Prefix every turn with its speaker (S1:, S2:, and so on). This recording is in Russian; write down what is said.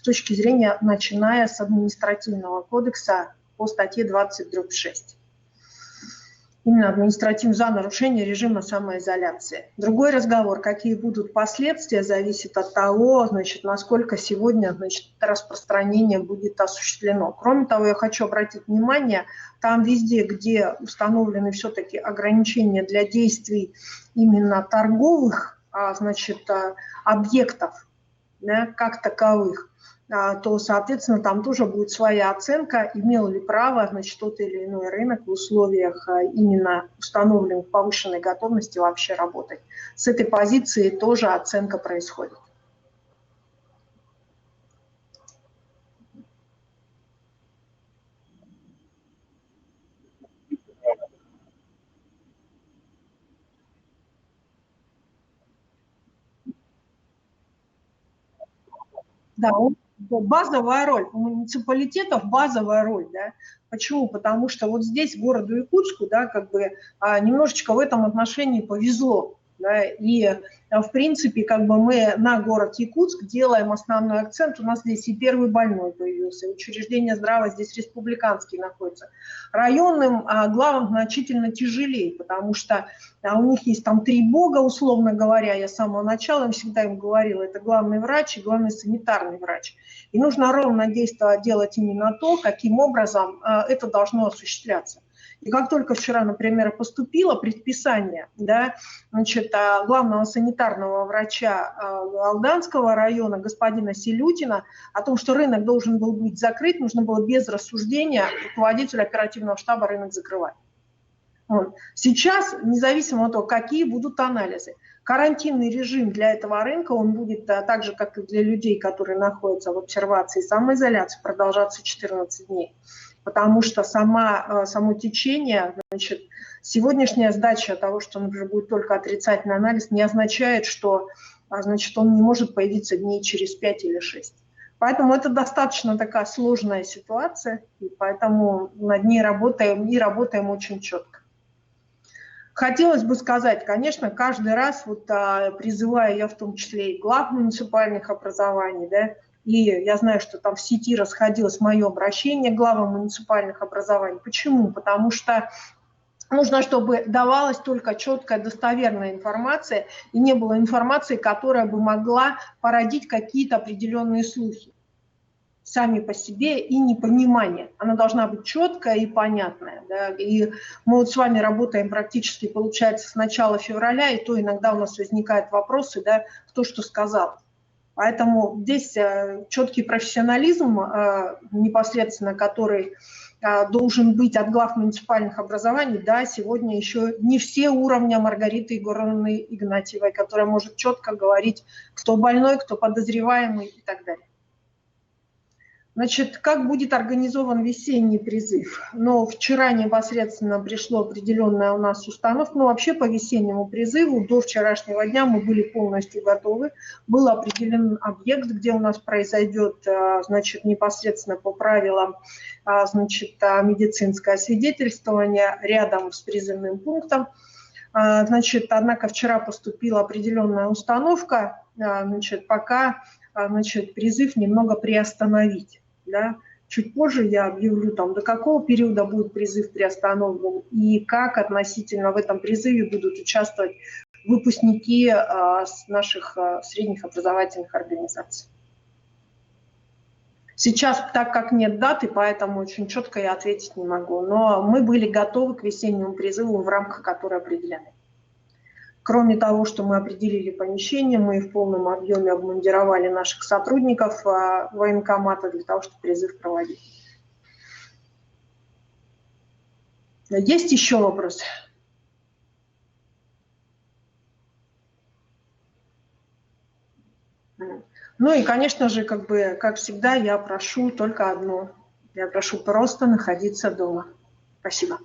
S1: с точки зрения, начиная с административного кодекса по статье 20/6. Именно административный за нарушение режима самоизоляции. Другой разговор, какие будут последствия, зависит от того, значит, насколько сегодня, значит, распространение будет осуществлено. Кроме того, я хочу обратить внимание, там везде, где установлены все-таки ограничения для действий именно торговых, значит, объектов, да, как таковых, то, соответственно, там тоже будет своя оценка, имел ли право, значит, тот или иной рынок в условиях именно установленных повышенной готовности вообще работать. С этой позиции тоже оценка происходит. Да, базовая роль. У муниципалитетов базовая роль, да. Почему? Потому что вот здесь, городу Якутску, да, как бы немножечко в этом отношении повезло. Да, и, в принципе, как бы мы на город Якутск делаем основной акцент. У нас здесь и первый больной появился, учреждение здравия здесь республиканские находятся. Районным главам значительно тяжелее, потому что у них есть там 3 бога, условно говоря. Я с самого начала всегда им говорила, это главный врач и главный санитарный врач. И нужно ровно делать именно то, каким образом это должно осуществляться. И как только вчера, например, поступило предписание, да, значит, главного санитарного врача Алданского района, господина Селютина, о том, что рынок должен был быть закрыт, нужно было без рассуждения руководителю оперативного штаба рынок закрывать. Вот. Сейчас, независимо от того, какие будут анализы, карантинный режим для этого рынка, он будет так же, как и для людей, которые находятся в обсервации и самоизоляции, продолжаться 14 дней. Потому что само течение, значит, сегодняшняя сдача того, что, например, будет только отрицательный анализ, не означает, что, значит, он не может появиться дней через 5 или 6. Поэтому это достаточно такая сложная ситуация, и поэтому над ней работаем и работаем очень четко. Хотелось бы сказать, конечно, каждый раз вот, призываю я в том числе и глав муниципальных образований, да, и я знаю, что там в сети расходилось мое обращение к главам муниципальных образований. Почему? Потому что нужно, чтобы давалась только четкая, достоверная информация, и не было информации, которая бы могла породить какие-то определенные слухи сами по себе и непонимание. Она должна быть четкая и понятная. Да? И мы вот с вами работаем практически, получается, с начала февраля, и то иногда у нас возникают вопросы, да, кто что сказал. Поэтому здесь четкий профессионализм, непосредственно который должен быть от глав муниципальных образований. Да, сегодня еще не все уровня Маргариты Егоровны Игнатьевой, которая может четко говорить, кто больной, кто подозреваемый и так далее. Значит, как будет организован весенний призыв? Но вчера непосредственно пришло определенная у нас установка. Ну, вообще по весеннему призыву до вчерашнего дня мы были полностью готовы. Был определен объект, где у нас произойдет, значит, непосредственно по правилам, значит, медицинское освидетельствование рядом с призывным пунктом. Значит, однако вчера поступила определенная установка, значит, пока, значит, призыв немного приостановить. Да? Чуть позже я объявлю, там, до какого периода будет призыв приостановлен и как относительно в этом призыве будут участвовать выпускники наших средних образовательных организаций. Сейчас, так как нет даты, поэтому очень четко я ответить не могу. Но мы были готовы к весеннему призыву в рамках которой определены. Кроме того, что мы определили помещение, мы в полном объеме обмундировали наших сотрудников военкомата для того, чтобы призыв проводить. Есть еще вопросы? Ну и, конечно же, как всегда, я прошу только одно. Я прошу просто находиться дома. Спасибо.